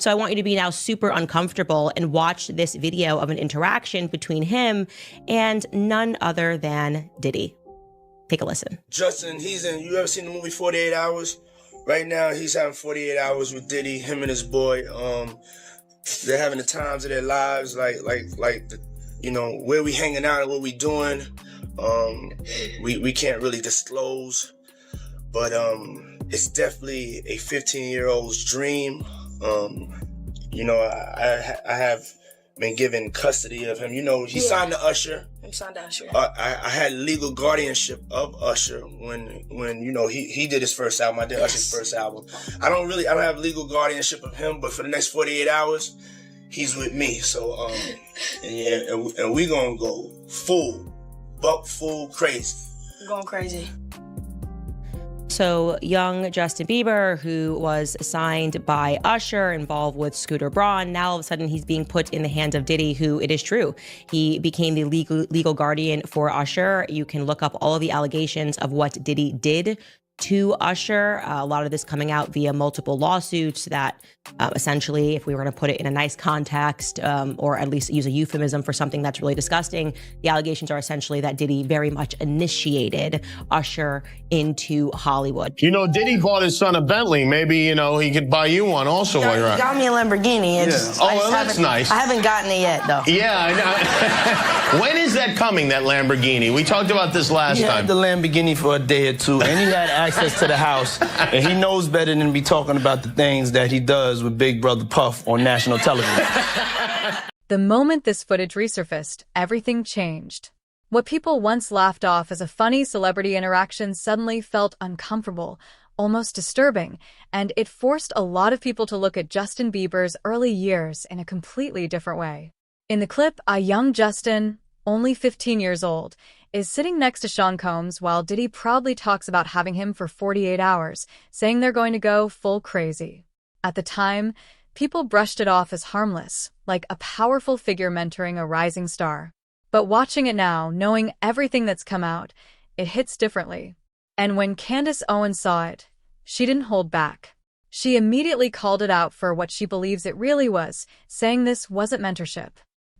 So I want you to be now super uncomfortable and watch this video of an interaction between him and none other than Diddy. Take a listen. Justin, you ever seen the movie 48 Hours? Right now, he's having 48 hours with Diddy, him and his boy. They're having the times of their lives, where we hanging out and what we doing. We can't really disclose, but it's definitely a 15-year-old's dream. I have been given custody of him. He signed to Usher. He signed to Usher. I had legal guardianship of Usher when he did his first album. I did Usher's first album. I don't have legal guardianship of him, but for the next 48 hours, he's with me. So and we gonna go full crazy. We're going crazy. So young Justin Bieber, who was signed by Usher, involved with Scooter Braun, now all of a sudden he's being put in the hands of Diddy, who, it is true, he became the legal guardian for Usher. You can look up all of the allegations of what Diddy did to Usher. A lot of this coming out via multiple lawsuits that essentially, if we were going to put it in a nice context, or at least use a euphemism for something that's really disgusting, the allegations are essentially that Diddy very much initiated Usher into Hollywood. Diddy bought his son a Bentley. Maybe, he could buy you one also while you're out. Got me a Lamborghini. That's nice. I haven't gotten it yet, though. Yeah, I know. When is that coming, that Lamborghini? We talked about this last time. He had the Lamborghini for a day or two, and he had access to the house, and he knows better than to be talking about the things that he does with Big Brother Puff on national television. The moment this footage resurfaced, everything changed. What people once laughed off as a funny celebrity interaction suddenly felt uncomfortable, almost disturbing, and it forced a lot of people to look at Justin Bieber's early years in a completely different way. In the clip, a young Justin, only 15 years old, is sitting next to Sean Combs while Diddy proudly talks about having him for 48 hours, saying they're going to go full crazy. At the time, people brushed it off as harmless, like a powerful figure mentoring a rising star. But watching it now, knowing everything that's come out, it hits differently. And when Candace Owens saw it, she didn't hold back. She immediately called it out for what she believes it really was, saying this wasn't mentorship.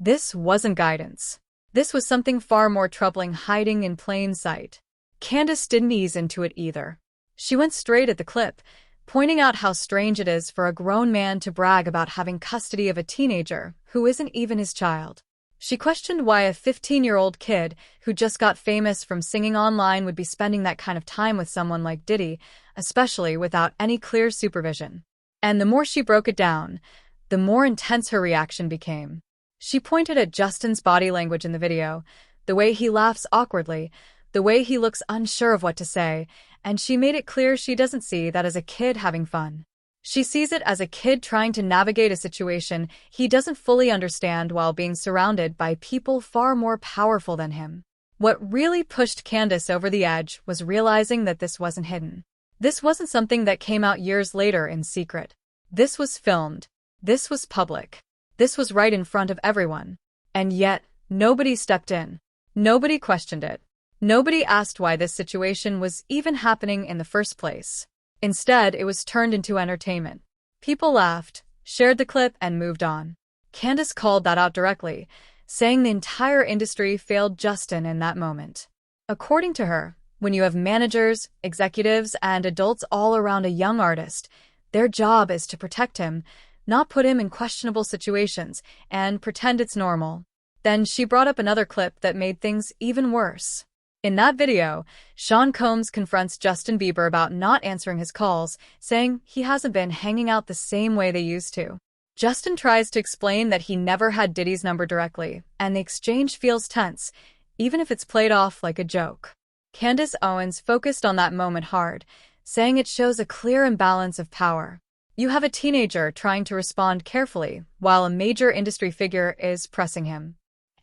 This wasn't guidance. This was something far more troubling hiding in plain sight. Candace didn't ease into it either. She went straight at the clip, pointing out how strange it is for a grown man to brag about having custody of a teenager who isn't even his child. She questioned why a 15-year-old kid who just got famous from singing online would be spending that kind of time with someone like Diddy, especially without any clear supervision. And the more she broke it down, the more intense her reaction became. She pointed at Justin's body language in the video, the way he laughs awkwardly, the way he looks unsure of what to say, and she made it clear she doesn't see that as a kid having fun. She sees it as a kid trying to navigate a situation he doesn't fully understand while being surrounded by people far more powerful than him. What really pushed Candace over the edge was realizing that this wasn't hidden. This wasn't something that came out years later in secret. This was filmed. This was public. This was right in front of everyone. And yet, nobody stepped in. Nobody questioned it. Nobody asked why this situation was even happening in the first place. Instead, it was turned into entertainment. People laughed, shared the clip, and moved on. Candace called that out directly, saying the entire industry failed Justin in that moment. According to her, when you have managers, executives, and adults all around a young artist, their job is to protect him, not put him in questionable situations, and pretend it's normal. Then she brought up another clip that made things even worse. In that video, Sean Combs confronts Justin Bieber about not answering his calls, saying he hasn't been hanging out the same way they used to. Justin tries to explain that he never had Diddy's number directly, and the exchange feels tense, even if it's played off like a joke. Candace Owens focused on that moment hard, saying it shows a clear imbalance of power. You have a teenager trying to respond carefully, while a major industry figure is pressing him.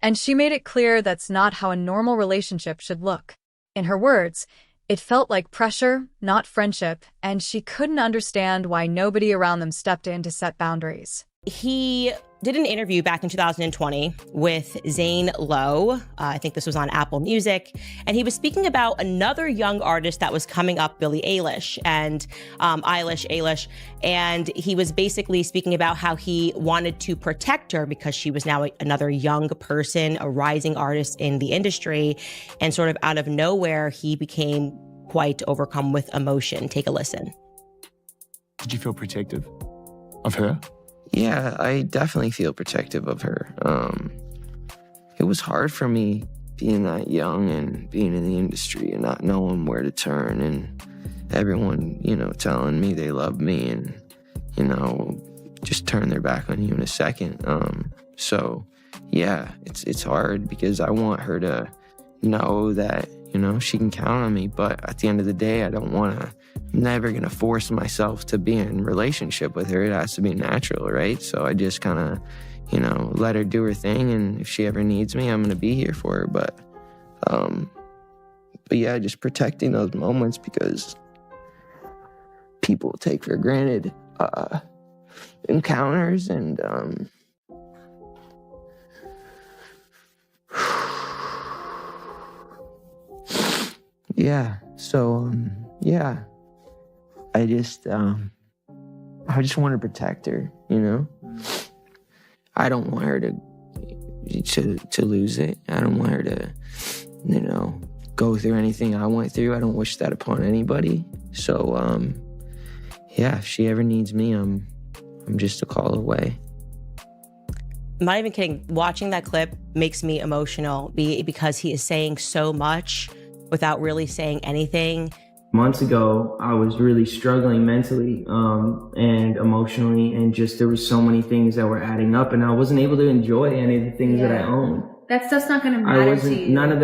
And she made it clear that's not how a normal relationship should look. In her words, it felt like pressure, not friendship, and she couldn't understand why nobody around them stepped in to set boundaries. He did an interview back in 2020 with Zane Lowe. I think this was on Apple Music. And he was speaking about another young artist that was coming up, Billie Eilish, and Eilish. And he was basically speaking about how he wanted to protect her because she was now another young person, a rising artist in the industry. And sort of out of nowhere, he became quite overcome with emotion. Take a listen. Did you feel protective of her? Yeah, I definitely feel protective of her. It was hard for me being that young and being in the industry and not knowing where to turn, and everyone, telling me they love me and, just turn their back on you in a second. So yeah, it's hard because I want her to know that, she can count on me. But at the end of the day, I'm never going to force myself to be in a relationship with her. It has to be natural, right? So I just kind of, let her do her thing. And if she ever needs me, I'm going to be here for her. But yeah, just protecting those moments because people take for granted encounters and yeah. So yeah. I just want to protect her, I don't want her to lose it. I don't want her to, go through anything I went through. I don't wish that upon anybody. So, yeah, if she ever needs me, I'm just a call away. I'm not even kidding. Watching that clip makes me emotional because he is saying so much without really saying anything. Months ago, I was really struggling mentally and emotionally, and just there were so many things that were adding up, and I wasn't able to enjoy any of the things that I own. That stuff's not going to matter to you. None of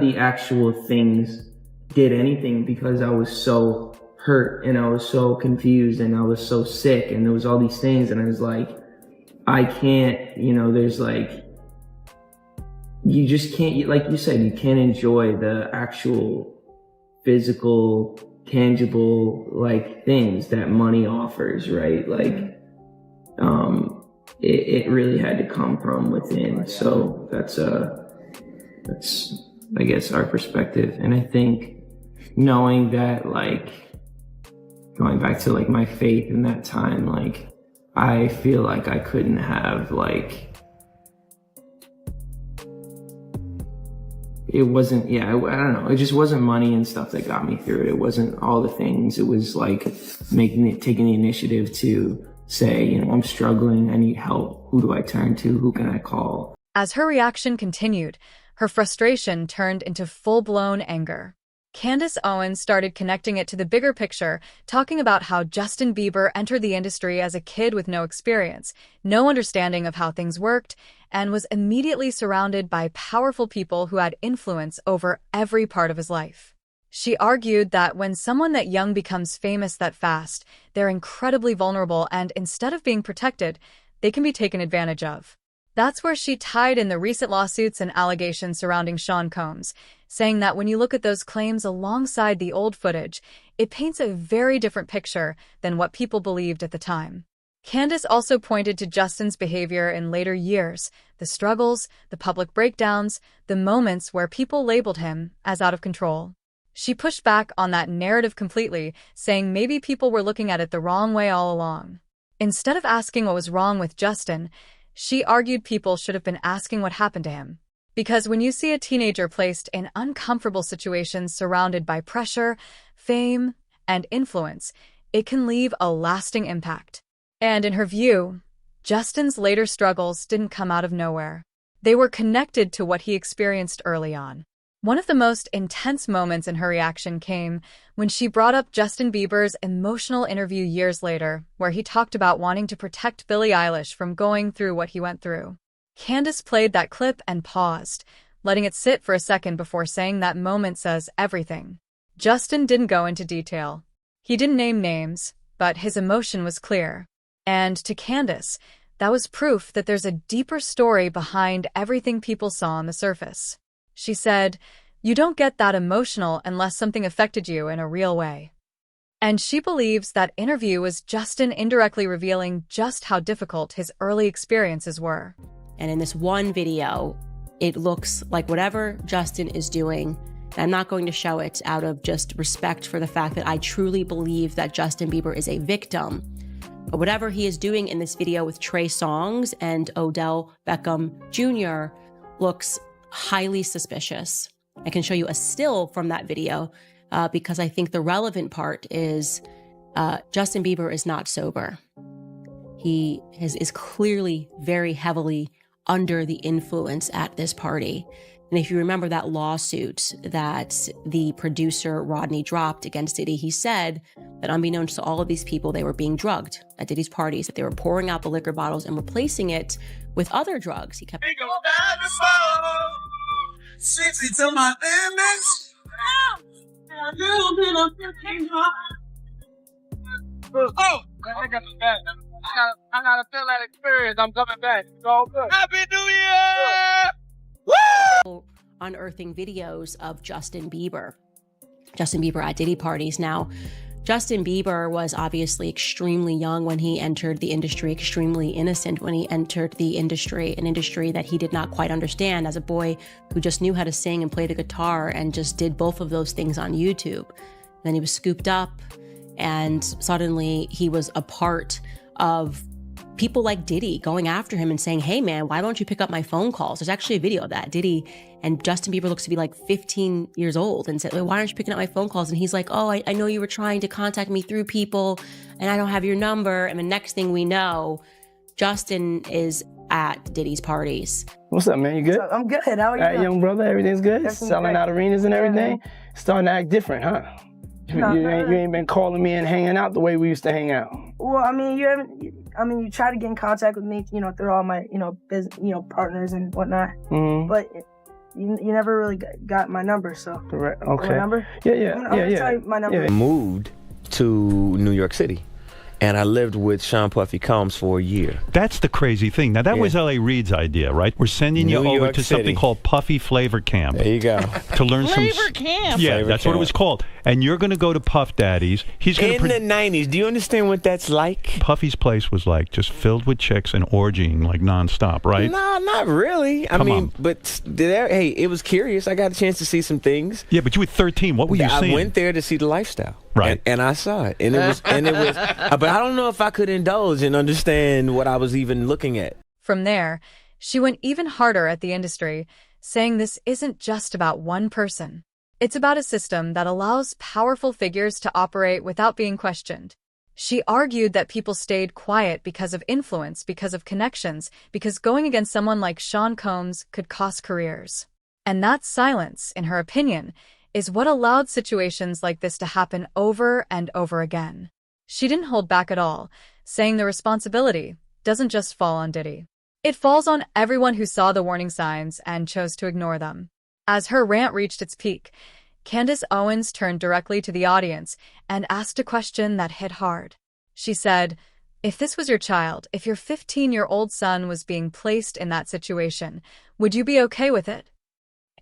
the actual things did anything because I was so hurt and I was so confused and I was so sick, and there was all these things, and I was like, I can't, there's like, you just can't, like you said, you can't enjoy the actual physical, tangible, like, things that money offers, right? Like, it really had to come from within. So that's I guess our perspective. And I think knowing that, like, going back to like my faith in that time, like, I feel like I couldn't have, like, it wasn't, I don't know. It just wasn't money and stuff that got me through it. It wasn't all the things. It was like taking the initiative to say, I'm struggling. I need help. Who do I turn to? Who can I call? As her reaction continued, her frustration turned into full-blown anger. Candace Owens started connecting it to the bigger picture, talking about how Justin Bieber entered the industry as a kid with no experience, no understanding of how things worked, and was immediately surrounded by powerful people who had influence over every part of his life. She argued that when someone that young becomes famous that fast, they're incredibly vulnerable, and instead of being protected, they can be taken advantage of. That's where she tied in the recent lawsuits and allegations surrounding Sean Combs, saying that when you look at those claims alongside the old footage, it paints a very different picture than what people believed at the time. Candace also pointed to Justin's behavior in later years, the struggles, the public breakdowns, the moments where people labeled him as out of control. She pushed back on that narrative completely, saying maybe people were looking at it the wrong way all along. Instead of asking what was wrong with Justin, she argued people should have been asking what happened to him. Because when you see a teenager placed in uncomfortable situations surrounded by pressure, fame, and influence, it can leave a lasting impact. And in her view, Justin's later struggles didn't come out of nowhere. They were connected to what he experienced early on. One of the most intense moments in her reaction came when she brought up Justin Bieber's emotional interview years later, where he talked about wanting to protect Billie Eilish from going through what he went through. Candace played that clip and paused, letting it sit for a second before saying that moment says everything. Justin didn't go into detail. He didn't name names, but his emotion was clear. And to Candace, that was proof that there's a deeper story behind everything people saw on the surface. She said, "You don't get that emotional unless something affected you in a real way." And she believes that interview was Justin indirectly revealing just how difficult his early experiences were. And in this one video, it looks like whatever Justin is doing, and I'm not going to show it out of just respect for the fact that I truly believe that Justin Bieber is a victim. But whatever he is doing in this video with Trey Songz and Odell Beckham Jr. looks highly suspicious. I can show you a still from that video because I think the relevant part is Justin Bieber is not sober. He is clearly very heavily under the influence at this party. And if you remember that lawsuit that the producer Rodney dropped against Diddy, he said that unbeknownst to all of these people, they were being drugged at Diddy's parties, that they were pouring out the liquor bottles and replacing it with other drugs. He kept... I gotta feel that experience. I'm coming back. It's all good. Happy New Year! Woo! Unearthing videos of Justin Bieber at Diddy parties. Now, Justin Bieber was obviously extremely young when he entered the industry, extremely innocent when he entered the industry, an industry that he did not quite understand as a boy who just knew how to sing and play the guitar and just did both of those things on YouTube. And then he was scooped up and suddenly he was a part of people like Diddy going after him and saying, hey man, why don't you pick up my phone calls? There's actually a video of that. Diddy and Justin Bieber looks to be like 15 years old and said, why aren't you picking up my phone calls? And he's like, oh, I know you were trying to contact me through people and I don't have your number. And the next thing we know, Justin is at Diddy's parties. What's up, man? You good? I'm good. How are you? All right, young brother, everything's good? Everything's Selling great. out arenas and everything? Starting to act different, huh? You ain't been calling me and hanging out the way we used to hang out. Well, I mean, you try to get in contact with me, through all my, partners and whatnot. Mm-hmm. But you never really got my number, so. Correct. Okay. My number? Yeah. I'm gonna tell you my number. I moved to New York City. And I lived with Sean Puffy Combs for a year. That's the crazy thing. Now, that was L.A. Reid's idea, right? We're sending you over to something called Puffy Flavor Camp. There you go. To learn Flavor Camp? Yeah, Flavor that's Camp. what it was called. And you're going to go to Puff Daddy's. He's going in the 90s. Do you understand what that's like? Puffy's place was like just filled with chicks and orgying like nonstop, right? No, not really. I mean, but hey, it was curious. I got a chance to see some things. Yeah, but you were 13. What were you seeing? I went there to see the lifestyle. Right. And I saw it. And it was, but I don't know if I could indulge and understand what I was even looking at. From there, she went even harder at the industry, saying this isn't just about one person. It's about a system that allows powerful figures to operate without being questioned. She argued that people stayed quiet because of influence, because of connections, because going against someone like Sean Combs could cost careers. And that silence, in her opinion, is what allowed situations like this to happen over and over again. She didn't hold back at all, saying the responsibility doesn't just fall on Diddy. It falls on everyone who saw the warning signs and chose to ignore them. As her rant reached its peak, Candace Owens turned directly to the audience and asked a question that hit hard. She said, if this was your child, if your 15-year-old son was being placed in that situation, would you be okay with it?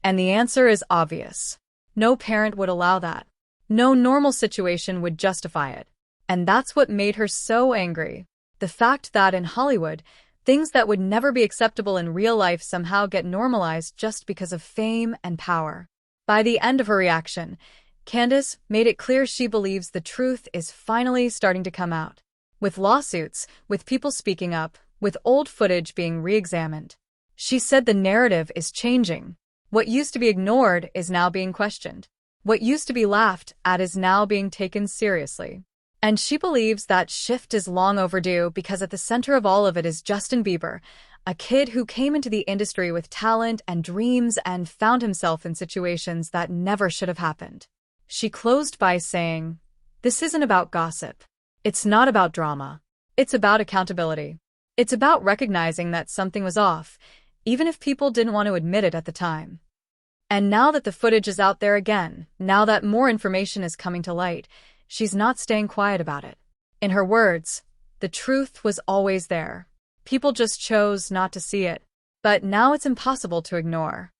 And the answer is obvious. No parent would allow that. No normal situation would justify it. And that's what made her so angry. The fact that in Hollywood, things that would never be acceptable in real life somehow get normalized just because of fame and power. By the end of her reaction, Candace made it clear she believes the truth is finally starting to come out. With lawsuits, with people speaking up, with old footage being re-examined. She said the narrative is changing. What used to be ignored is now being questioned. What used to be laughed at is now being taken seriously. And she believes that shift is long overdue because at the center of all of it is Justin Bieber, a kid who came into the industry with talent and dreams and found himself in situations that never should have happened. She closed by saying, "This isn't about gossip. It's not about drama. It's about accountability. It's about recognizing that something was off, even if people didn't want to admit it at the time." And now that the footage is out there again, now that more information is coming to light, she's not staying quiet about it. In her words, the truth was always there. People just chose not to see it. But now it's impossible to ignore.